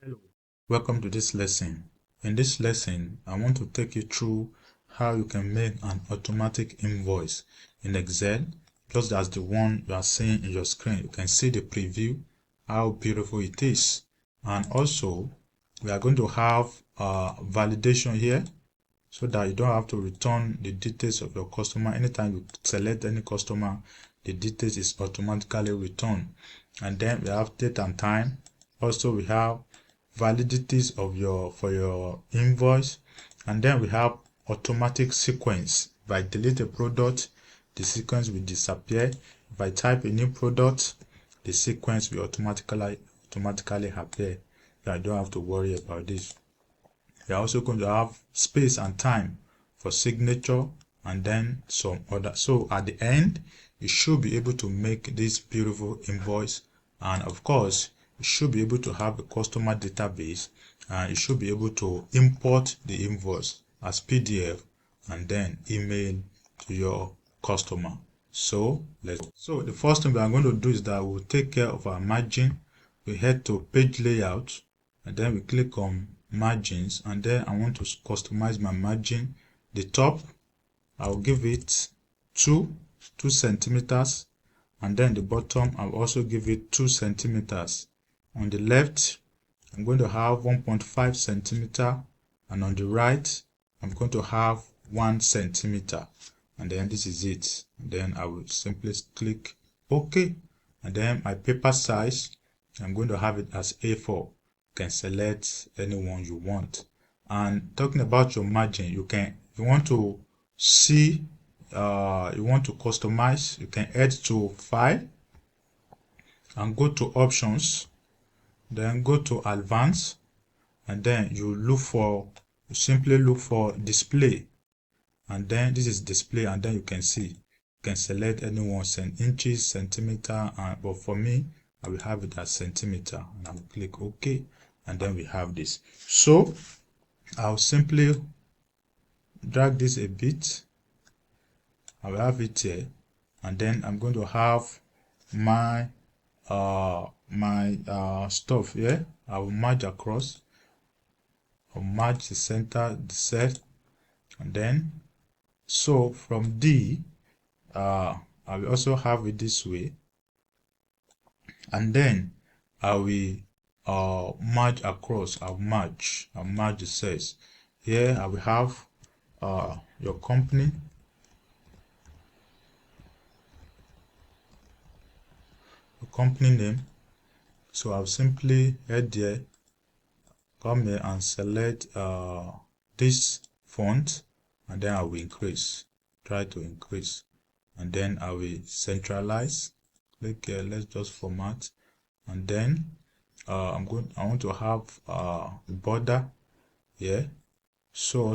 Hello, welcome to this lesson. In this lesson, I want to take you through how you can make an automatic invoice in Excel, just as the one you are seeing in your screen. You can see the preview, how beautiful it is. And also, we are going to have validation here so that you don't have to return the details of your customer. Anytime you select any customer, the details is automatically returned. And then we have date and time. Also, we have validities of your invoice, and then we have automatic sequence. If I delete a product, the sequence will disappear. If I type a new product, the sequence will automatically appear. So I don't have to worry about this. We are also going to have space and time for signature and then some other. So at the end, you should be able to make this beautiful invoice, and of course you should be able to have a customer database, and you should be able to import the invoice as PDF and then email to your customer. So the first thing we are going to do is that we'll take care of our margin. We head to page layout and then we click on margins, and then I want to customize my margin. The top, I'll give it 2 centimeters, and then the bottom I'll also give it 2 centimeters. On the left, I'm going to have 1.5 centimeter, and on the right I'm going to have 1 centimeter, and then this is it. And then I will simply click OK, and then my paper size, I'm going to have it as A4. Can select any one you want. And talking about your margin, you can, if you want to see, you want to customize, you can head to File and go to Options, then go to Advanced, and then you simply look for Display, and then this is Display, and then you can see, you can select any one, inches, centimeter, but for me, I will have it as centimeter, and I will click OK. And then we have this. So I'll simply drag this a bit. I will have it here, and then I'm going to have my stuff here. I will merge across. I'll merge the center, the set, and then so from D, I will also have it this way, and then I will merge across. I'll merge the cells. Here I will have your company, name. So I'll simply head there, come here and select this font, and then I will try to increase, and then I will centralize. Click here, let's just format, and then I want to have a border here. So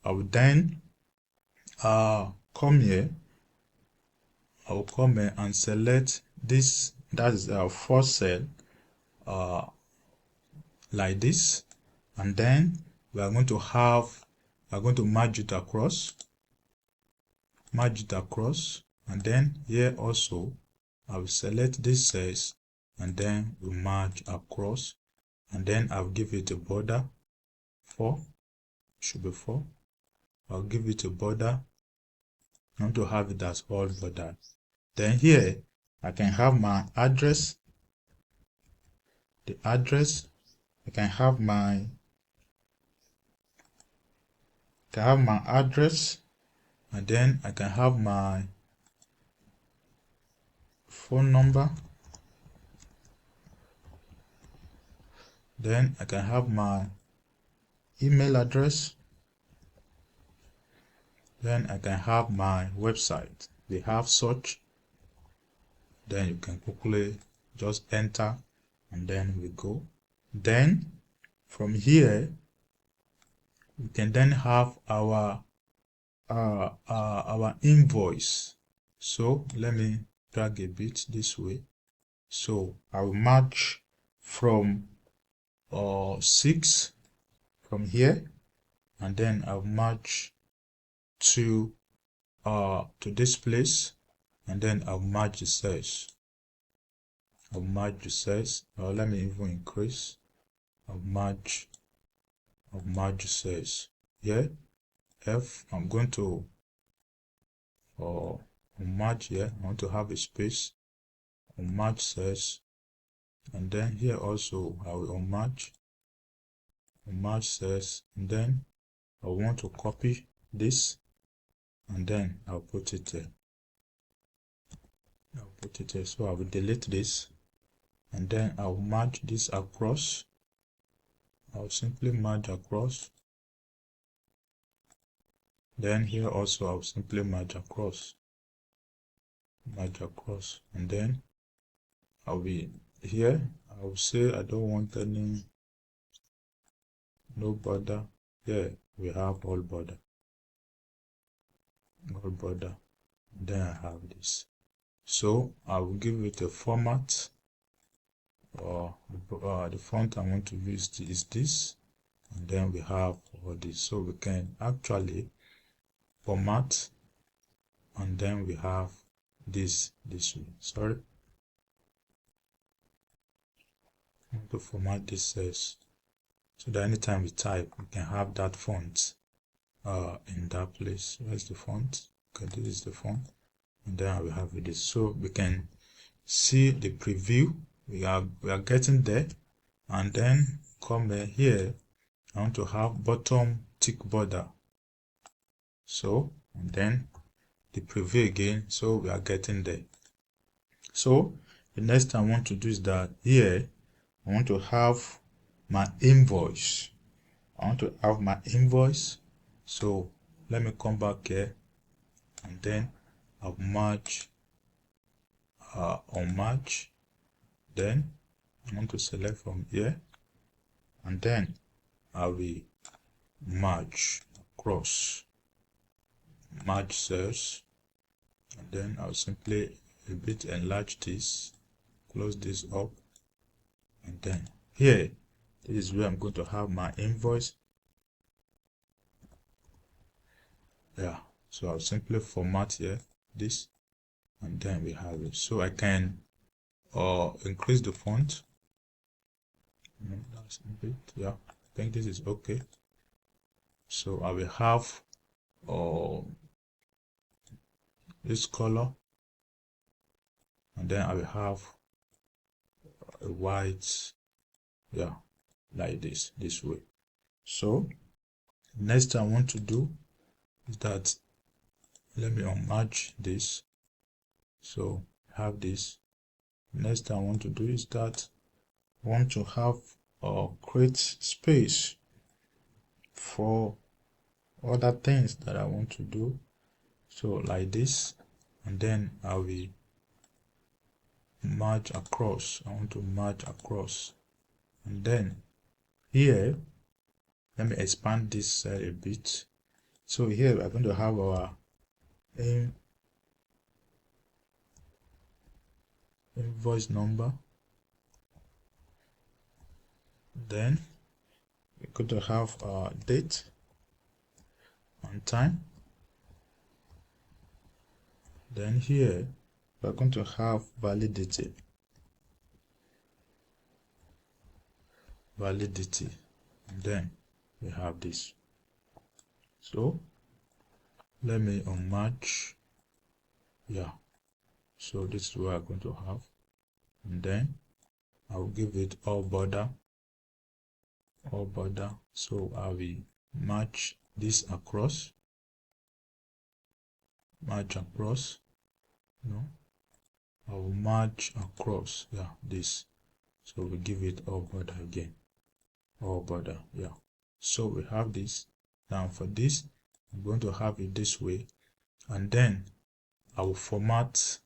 I will then come here. I will come here and select this. That is our first cell, like this, and then we are going to merge it across, and then here also I will select this cells, and then we merge across, and then I'll give it a border 4, should be 4. I'll give it a border. I want to have it as all border. Then here I can have my address, I can have my address, and then I can have my phone number, then I can have my email address, then I can have my website. They have such. Then you can quickly just enter, and then we go. Then from here we can then have our invoice. So let me drag a bit this way. So I will match from 6 from here, and then I'll match to this place, and then I'll merge the cells. Let me even increase. I'll merge cells. Here F, I'm going to merge here. I want to have a space. Merge cells, and then here also I will merge cells, and then I want to copy this, and then I'll put it there. So I will delete this, and then I'll merge this across. I'll simply merge across. Then here also I'll simply merge across, and then I'll be here. I'll say I don't want any, no border. Here we have all border. Then I have this. So I will give it a format, or the font I want to use is this, and then we have all this. So we can actually format, and then we have this way. Sorry, I want to format this cells so that anytime we type, we can have that font in that place. Where's the font? Okay, this is the font, and then I will have this. So we can see the preview. We are getting there, and then come here. I want to have bottom tick border. So, and then the preview again. So we are getting there. So the next thing I want to do is that here I want to have my invoice. So let me come back here, and then I'll merge, unmerge. Then I want to select from here, and then I will merge across, merge cells, and then I'll simply a bit enlarge this, close this up, and then here, this is where I'm going to have my invoice. Yeah, so I'll simply format here this, and then we have it. So I can increase the font. That's a bit, yeah, I think this is okay. So I will have this color, and then I will have a white, yeah, like this way. So next thing I want to do is that, let me unmerge this. So have this. Next thing I want to do is that I want to have create space for other things that I want to do. So like this, and then I will merge across. I want to merge across, and then here, let me expand this a bit. So here we're going to have our invoice number. Then we're going to have our date and time. Then here we're going to have validity, and then we have this. So let me unmerge. Yeah, so this is what I'm going to have, and then I'll give it all border. So I will match this across, no, I will merge across, yeah, this. So we give it all border again, yeah. So we have this. Now for this, I'm going to have it this way, and then I will format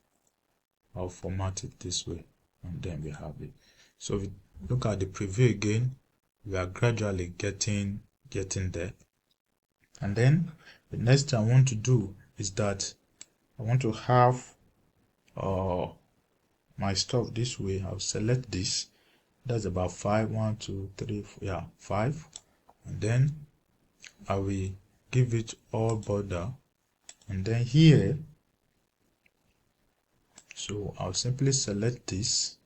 it this way, and then we have it. So if you look at the preview again, we are gradually getting there. And then the next thing I want to do is that I want to have my stuff this way. I'll select this. That's about 5, 1, 2, 3, 4, yeah, 5, and then I will give it all border, and then here, so I'll simply select this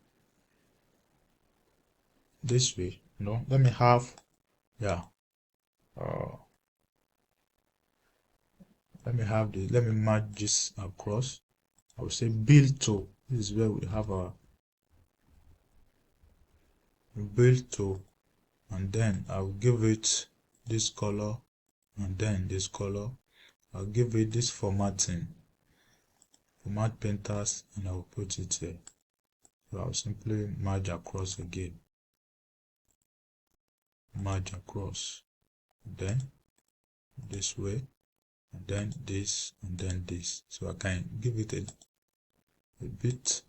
way. let me have, let me merge this across. I will say build to. This is where we have our build to, and then I'll give it this color, and then this color. I'll give it this formatting, format painters, and I'll put it here. So I'll simply merge across again, merge across, then this way, and then this, and then this. So I can give it a bit,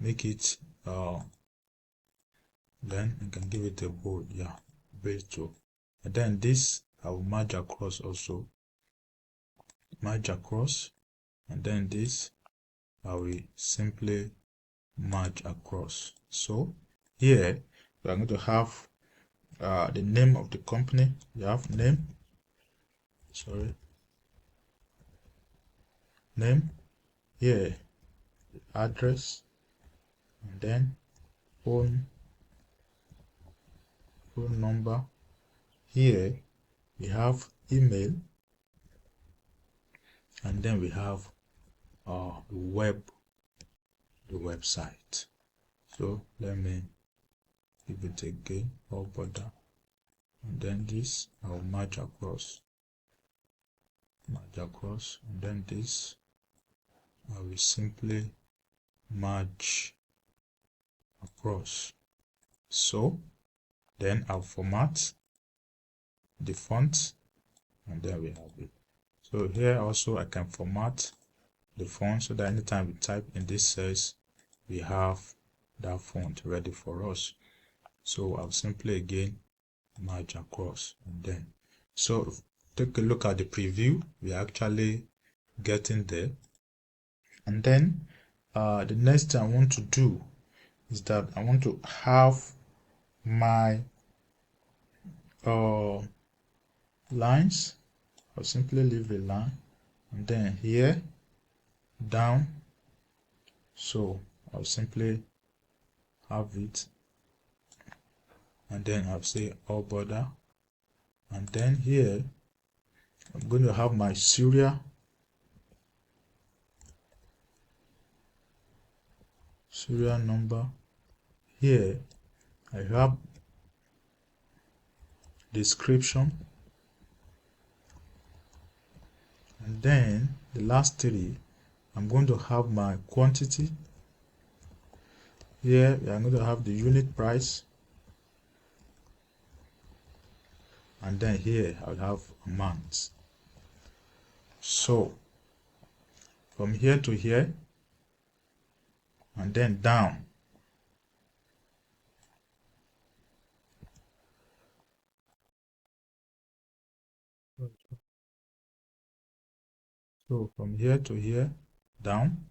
make it then I can give it a bold, build to, and then this I will merge across also, merge across, and then this I will simply merge across. So here we are going to have the name of the company. You have name, name, here address, and then phone number. Here we have email, and then we have the website. So let me give it again, all border, and then this I will merge across, and then this I will simply merge across. So then I'll format the font, and there we have it. So here also I can format the font so that anytime we type in this cells, we have that font ready for us. So I'll simply again merge across, and then so take a look at the preview. We are actually getting there. And then the next thing I want to do is that I want to have my lines. I'll simply leave a line, and then here down, so I'll simply have it, and then I'll say all border, and then here I'm going to have my serial number. Here I have description, and then the last three I'm going to have my quantity. Here I'm going to have the unit price, and then here I'll have amounts. So from here to here, and then down, so from here to here down,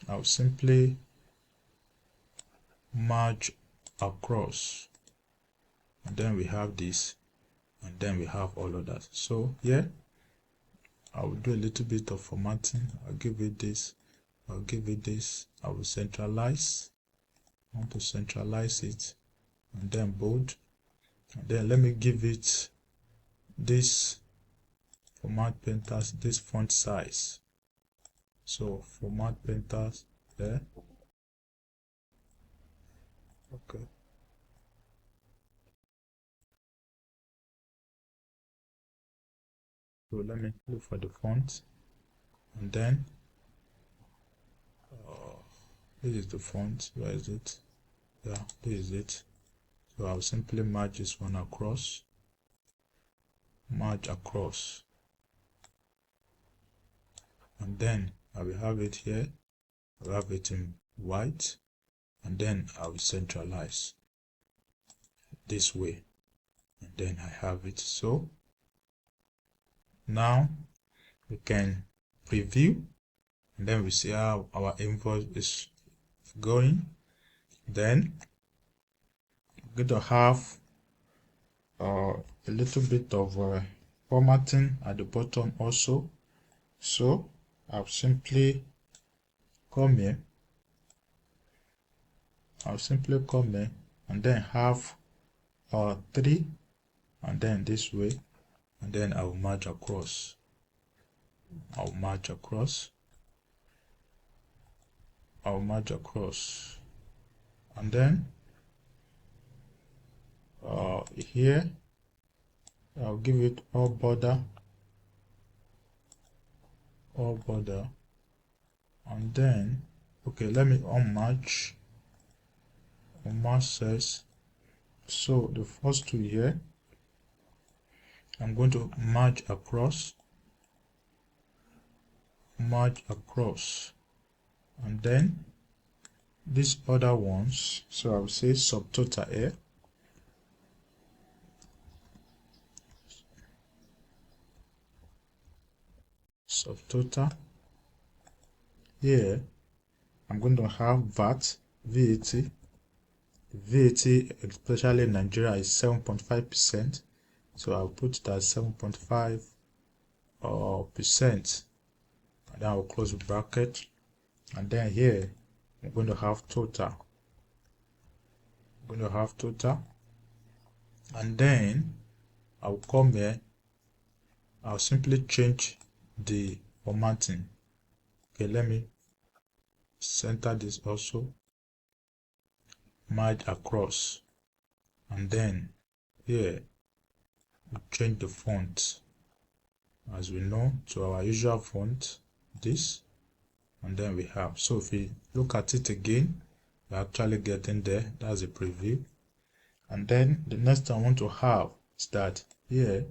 I'll simply merge across, and then we have this, and then we have all of that. So here I will do a little bit of formatting. I'll give it this, I'll give it this, I will centralize. I want to centralize it, and then bold, and then let me give it this format painters, this font size. So format painters there. Okay. So let me look for the font, and then this is the font. Where is it? Yeah, this is it. So I'll simply merge this one across, merge across, and then I will have it here. I'll have it in white, and then I will centralize this way, and then I have it. So now we can preview, and then we see how our invoice is going. Then we're going to have a little bit of formatting at the bottom also. So I'll simply come here, and then have 3, and then this way, and then I'll merge across. I'll merge across, and then here I'll give it all border, and then okay, let me unmerge cells. So the first two here, I'm going to merge across, and then these other ones, so I'll say subtotal here, subtotal here. I'm going to have VAT, VAT, especially in Nigeria, is 7.5%. So I'll put that 7.5%, and then I'll close the bracket. And then here, I'm going to have total. And then I'll come here. I'll simply change the formatting. Okay, let me center this also. Merge across, and then here we change the font, as we know, to our usual font, this, and then we have. So if we look at it again, we're actually getting there. That's a preview. And then the next I want to have is that here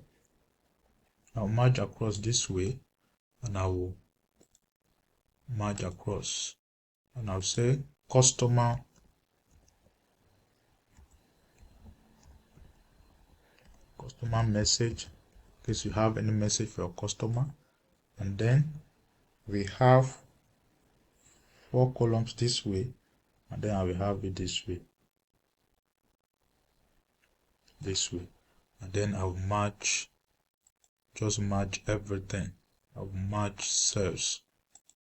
I'll merge across this way, and I will merge across, and I'll say customer message, in case you have any message for your customer. And then we have 4 columns this way, and then I will have it this way, and then I'll merge, just merge everything. I'll merge cells,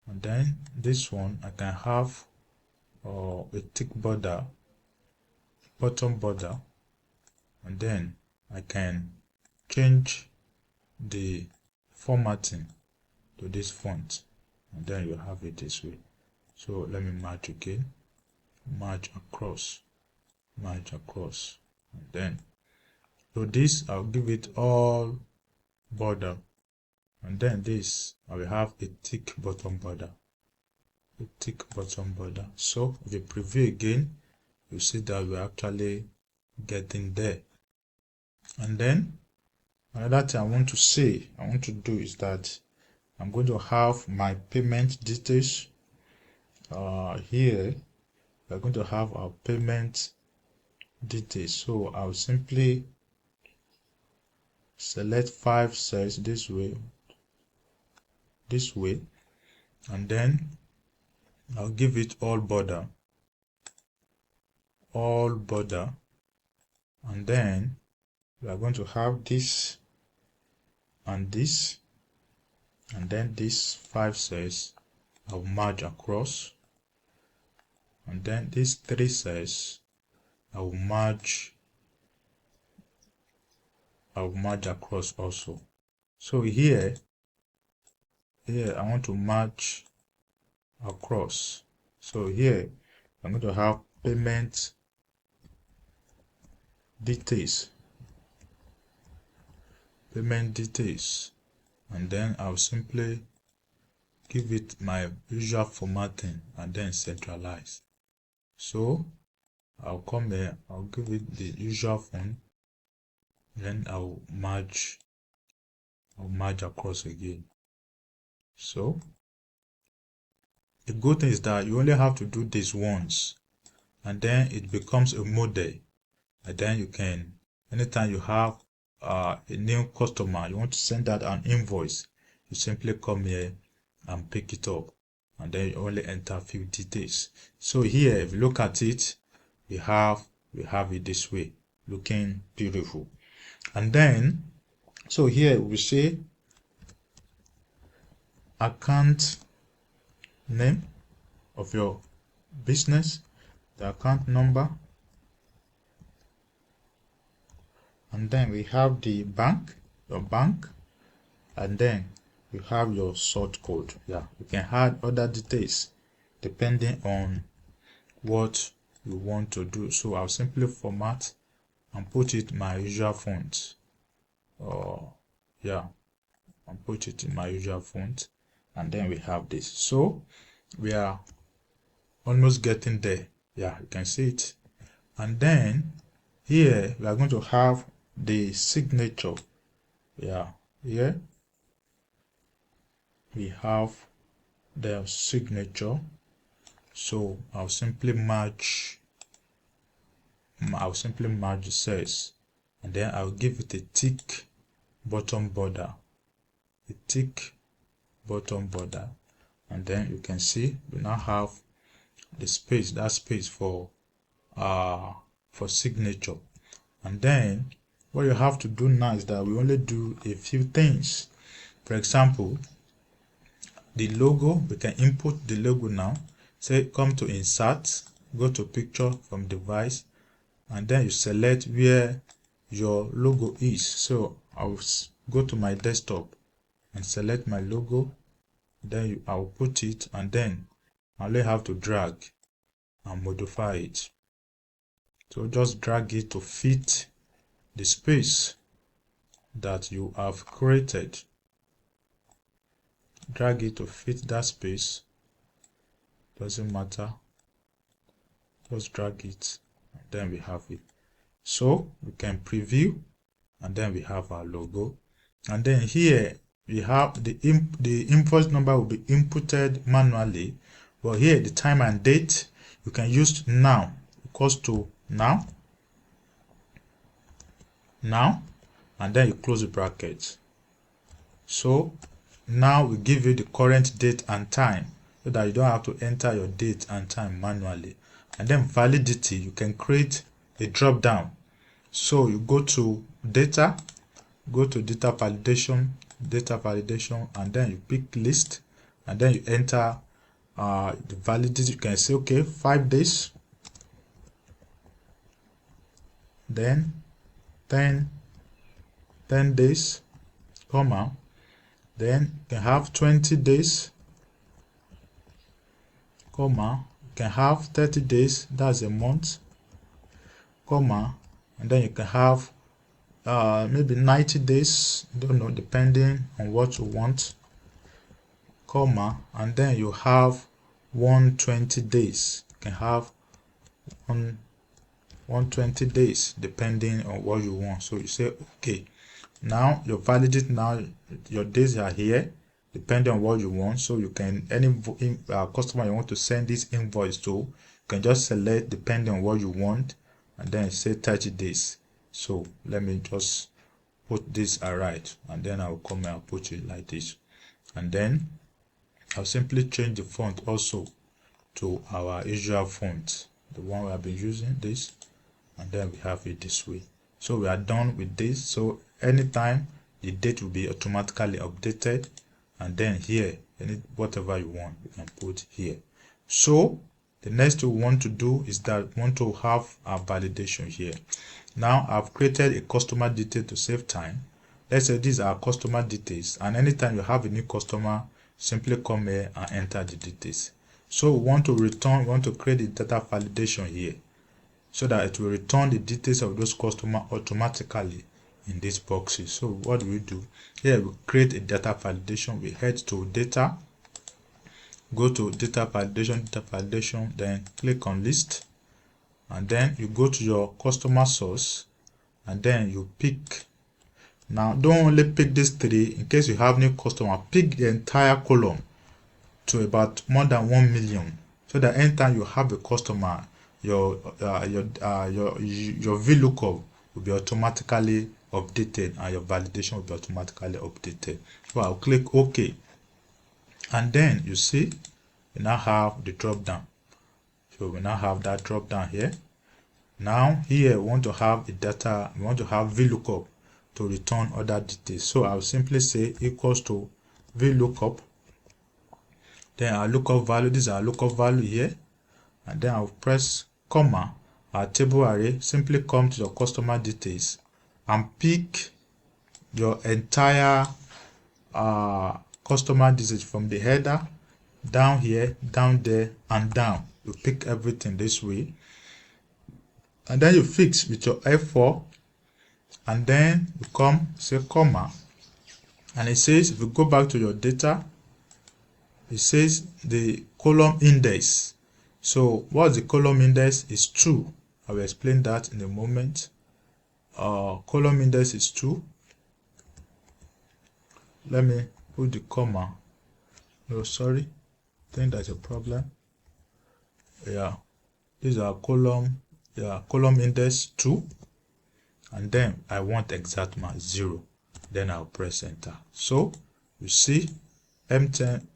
and then this one I can have a thick border, bottom border, and then I can change the formatting to this font, and then you have it this way. So let me merge again, merge across, and then so this I'll give it all border, and then this I will have a thick bottom border, So if you preview again, you see that we're actually getting there. And then another thing I want to do is that I'm going to have my payment details. Here we're going to have our payment details. So I'll simply select 5 cells this way, and then I'll give it all border, and then we are going to have this and this, and then these 5 cells I'll merge across, and then these 3 cells I'll merge across also. So here I want to merge across. So here I'm going to have payment details, and then I'll simply give it my usual formatting and then centralize. So I'll come here, I'll give it the usual font, then I'll merge across again. So the good thing is that you only have to do this once, and then it becomes a model, and then you can, anytime you have a new customer, you want to send out an invoice, you simply come here and pick it up, and then you only enter a few details. So here, if you look at it, we have it this way, looking beautiful. And then so here we say account name of your business, the account number, and then we have the bank, your bank, and then you have your sort code. Yeah, you can add other details depending on what you want to do. So I'll simply format and put it my usual font. Yeah, and put it in my usual font, and then we have this. So we are almost getting there. Yeah, you can see it. And then here we are going to have the signature. Yeah, here we have the signature. So I'll simply merge the cells, and then I'll give it a tick bottom border, and then you can see we now have the space, that space for signature. And then what you have to do now is that we only do a few things. For example, the logo, we can input the logo now. Say come to insert, go to picture from device, and then you select where your logo is. So I'll go to my desktop and select my logo, then I'll put it, and then I only have to drag and modify it. So just drag it to fit the space that you have created. Drag it to fit that space, doesn't matter, just drag it, and then we have it. So we can preview, and then we have our logo, and then here we have the invoice number will be inputted manually, but here the time and date you can use now equals to now, and then you close the bracket. So now we give you the current date and time, so that you don't have to enter your date and time manually. And then validity, you can create a drop down. So you go to data, go to data validation, and then you pick list, and then you enter the validity. You can say okay, 5 days, then 10 days, comma, then you can have 20 days, comma, you can have 30 days, that's a month, comma, and then you can have maybe 90 days, don't know, depending on what you want, comma, and then you have 120 days. You can have 120 days depending on what you want. So you say okay, now you validate, now your days are here depending on what you want. So you can, any customer you want to send this invoice to, you can just select depending on what you want, and then say 30 days. So let me just put this right, and then I'll come and put it like this, and then I'll simply change the font also to our usual font, the one we have been using, this, and then we have it this way. So we are done with this. So anytime the date will be automatically updated, and then here whatever you want you can put here. So the next thing we want to do is that we want to have our validation here. Now I've created a customer detail to save time. Let's say these are customer details, and anytime you have a new customer, simply come here and enter the details. So we want to create the data validation here, so that it will return the details of those customers automatically in these boxes. So what do? Here we create a data validation. We head to data, go to data validation, then click on list, and then you go to your customer source, and then you pick. Now don't only pick these 3. In case you have new customer, pick the entire column to about more than 1 million, so that anytime you have a customer, your VLOOKUP will be automatically updated, and your validation will be automatically updated. So I'll click OK, and then you see we now have the drop down. So we now have that drop down here. Now here we want to have the data, we want to have VLOOKUP to return other details. So I'll simply say equals to VLOOKUP, then our lookup value, this is our lookup value here, and then I'll press comma, our table array, simply come to your customer details, and pick your entire customer details from the header down here, down there, and down. You pick everything this way, and then you fix with your F4, and then you come say comma, and it says, if you go back to your data, it says the column index. So what's the column index? Is 2. I will explain that in a moment. Column index is 2. Let me put the comma. No, sorry, I think that's a problem. Yeah, these are column. Yeah, column index 2, and then I want exact match 0. Then I'll press enter. So you see M10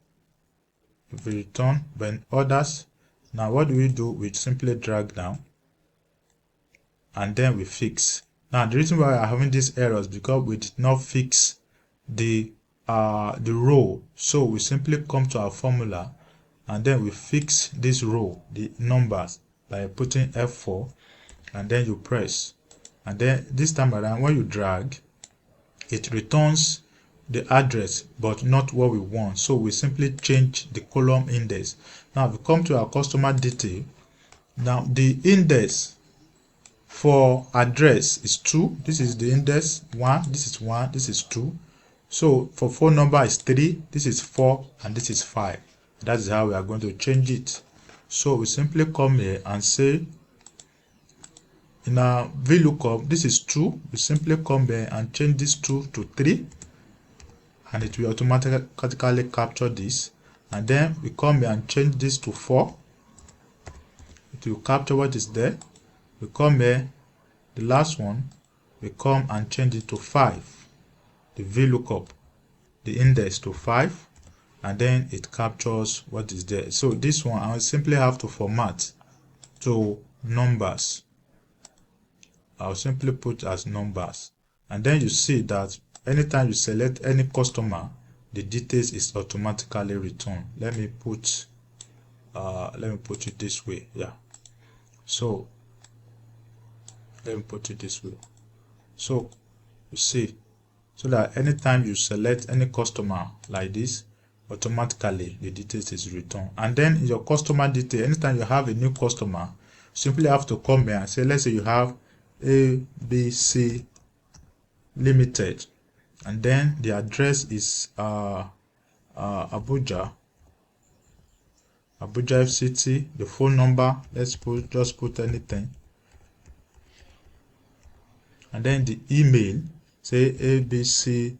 will return when others. Now what do? We simply drag down, and then we fix. Now the reason why I'm having these errors because we did not fix the row. So we simply come to our formula, and then we fix this row, the numbers, by putting F4, and then you press, and then this time around when you drag, it returns the address but not what we want. So we simply change the column index. Now if we come to our customer detail, now the index for address is 2. This is the index 1, this is 1, this is 2. So for phone number is 3, this is 4, and this is 5. That is how we are going to change it. So we simply come here and say, in our VLOOKUP, this is 2. We simply come here and change this 2 to 3, and it will automatically capture this. And then we come here and change this to 4. It will capture what is there. We come here, the last one, we come and change it to 5. The VLOOKUP, the index to 5, and then it captures what is there. So this one I will simply have to format to numbers. I'll simply put as numbers, and then you see that anytime you select any customer, the details is automatically returned. Let me put it this way. Yeah, so let me put it this way. So you see, so that anytime you select any customer like this, automatically the details is returned. And then in your customer detail, anytime you have a new customer, simply have to come here and say, let's say you have ABC Limited, and then the address is Abuja FCT. The phone number, let's just put anything, and then the email, say ABC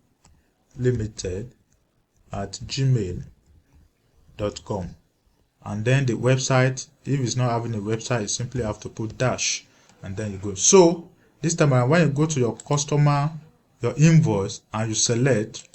Limited at gmail.com, and then the website, if it's not having a website, you simply have to put dash, and then you go. So this time around, when you go to your customer, your invoice, and you select,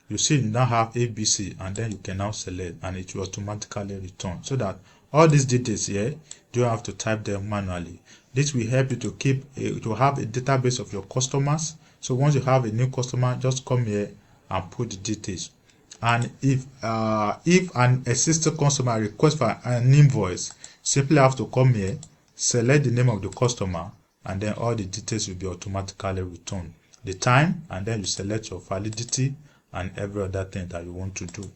you see you now have ABC, and then you can now select, and it will automatically return, so that all these details here, you don't have to type them manually. This will help you to have a database of your customers. So once you have a new customer, just come here and put the details. And if an existing customer requests for an invoice, simply have to come here, select the name of the customer, and then all the details will be automatically returned. The time, and then you select your validity and every other thing that you want to do.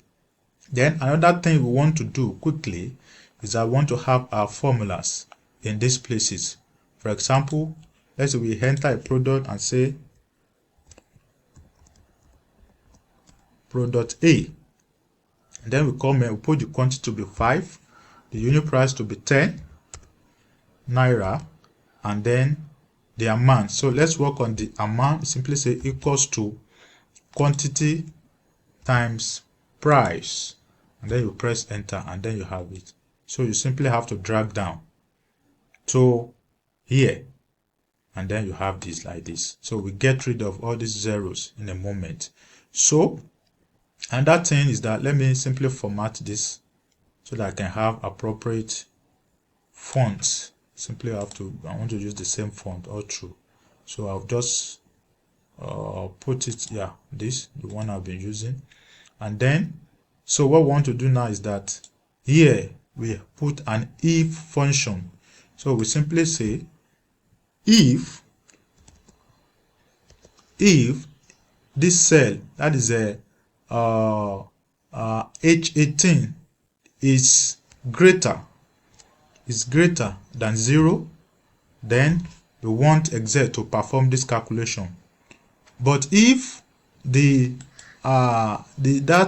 Then another thing we want to do quickly is I want to have our formulas in these places. For example, let's say we enter a product and say product A, and then we come here, we put the quantity to be 5, the unit price to be 10 naira, and then the amount. So let's work on the amount. Simply say equals to quantity times price, and then you press enter, and then you have it. So you simply have to drag down to here, and then you have this like this. So we get rid of all these zeros in a moment. So, and that thing is that, let me simply format this so that I can have appropriate fonts. Simply have to, I want to use the same font all through. So I'll just put it, yeah, this, the one I've been using. And then, so what we want to do now is that here we put an if function. So we simply say if if this cell, that is a H18, is greater than 0, then we want Excel to perform this calculation. But if that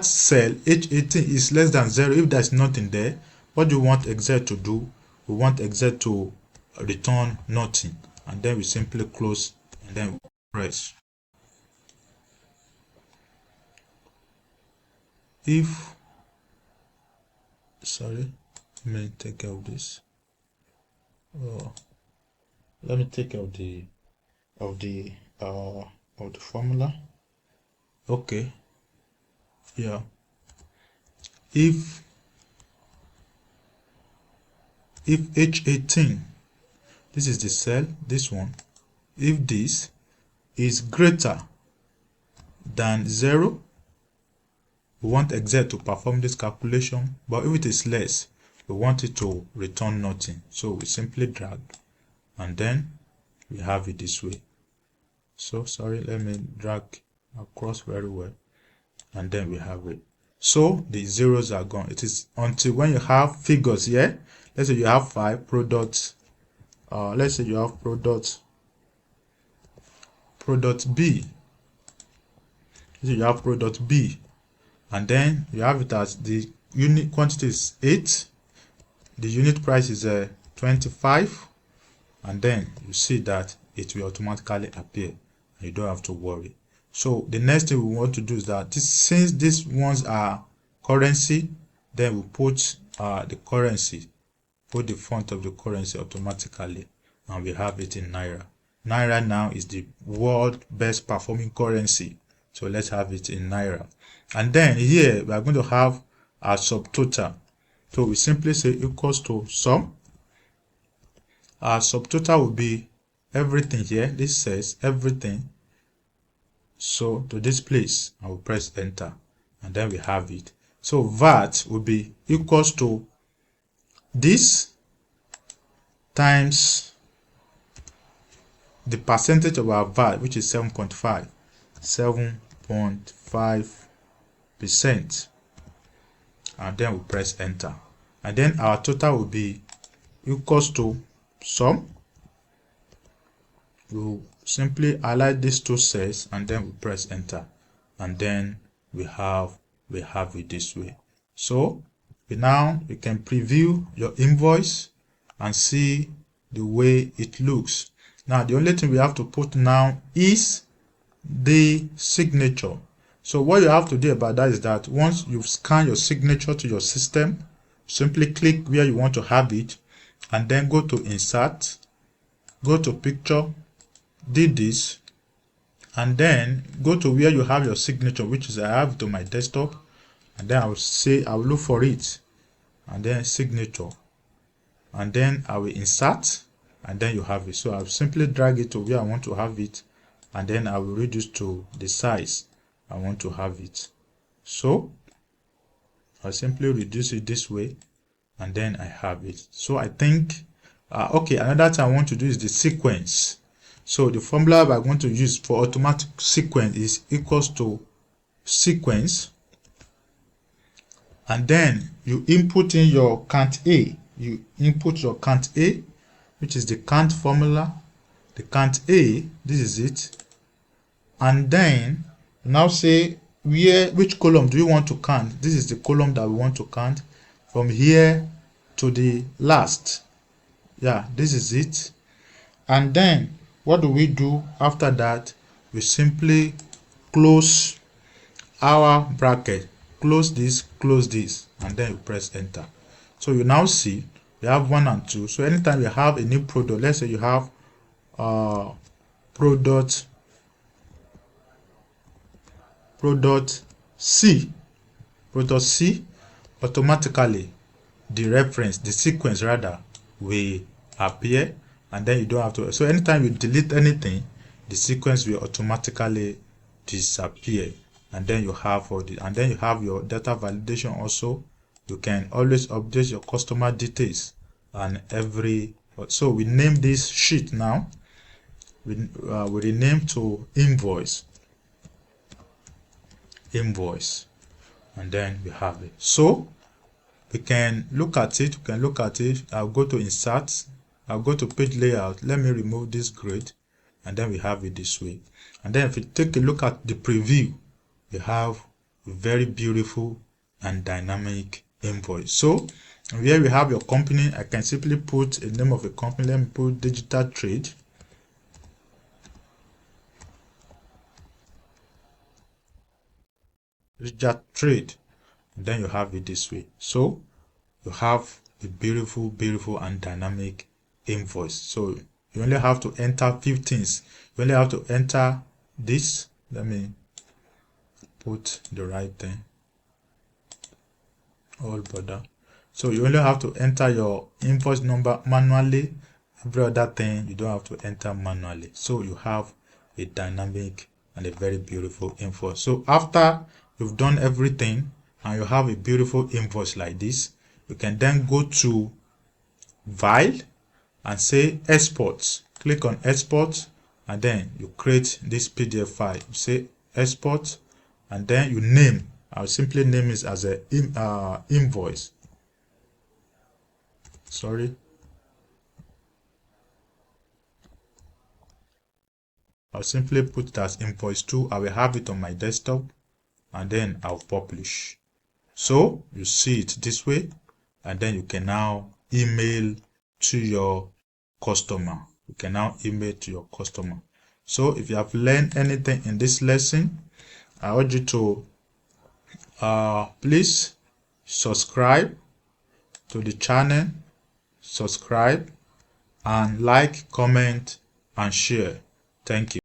cell H18 is less than 0, if there's nothing there, what do you want Excel to do? We want Excel to return nothing, and then we simply close and then we press. If, sorry, let me take care of this. Let me take care of the formula. Okay, yeah. If H18, this is the cell, this one, if this is greater than 0, we want Excel to perform this calculation, but if it is less, we want it to return nothing. So we simply drag and then we have it this way. So sorry, let me drag across very well, and then we have it. So the zeros are gone. It is until when you have figures here. Let's say you have 5 products. Let's say you have product B. So you have product B, and then you have it as the unit quantity is 8, the unit price is 25, and then you see that it will automatically appear. You don't have to worry. So the next thing we want to do is that since these ones are currency, then we put the currency, put the font of the currency automatically, and we have it in Naira. Naira now is the world best performing currency, so let's have it in Naira. And then here we are going to have our subtotal. So we simply say equals to sum. Our subtotal will be everything here. This says everything. So to this place, I will press enter, and then we have it. So VAT will be equals to this times the percentage of our VAT, which is 7.5%, and then we press enter, and then our total will be equals to sum. We'll simply highlight these two cells and then we press enter, and then we have it this way. So now you can preview your invoice and see the way it looks. Now the only thing we have to put now is the signature. So what you have to do about that is that once you've scanned your signature to your system, simply click where you want to have it, and then go to insert, go to picture, did this, and then go to where you have your signature, which is I have it on my desktop, and then I will say I will look for it, and then signature, and then I will insert, and then you have it. So I'll simply drag it to where I want to have it, and then I will reduce to the size I want to have it. So I'll simply reduce it this way, and then I have it. So I think okay, another thing I want to do is the sequence. So the formula I'm going to use for automatic sequence is equals to sequence, and then you input in your count A. You input your count A, which is the count formula. The count A, this is it, and then now say which column do you want to count. This is the column that we want to count from here to the last. Yeah, this is it. And then what do we do after that? We simply close our bracket, close this, and then you press enter. So you now see we have 1 and 2. So anytime you have a new product, let's say you have product C, automatically the sequence rather will appear, and then you don't have to. So anytime you delete anything, the sequence will automatically disappear, and then you have your data validation also. You can always update your customer details and so we name this sheet now. we rename to invoice, and then we have it. So we can look at it. I'll go to insert, I'll go to page layout. Let me remove this grid, and then we have it this way. And then if you take a look at the preview, we have a very beautiful and dynamic invoice. So here we have your company. I can simply put a name of a company. Let me put digital trade. And then you have it this way. So you have a beautiful and dynamic invoice. So you only have to enter few things. You only have to enter this. Let me put the right thing. All border. So you only have to enter your invoice number manually. Every other thing you don't have to enter manually. So you have a dynamic and a very beautiful invoice. So after you've done everything and you have a beautiful invoice like this, you can then go to File and say Export. Click on Export, and then you create this PDF file. You say Export, and then you name. I'll simply name it as a invoice. Sorry. I'll simply put it as invoice 2. I will have it on my desktop, and then I'll publish. So you see it this way, and then you can now email to your customer. You can now email to your customer. So if you have learned anything in this lesson, I urge you to please subscribe to the channel, subscribe and like, comment and share. Thank you.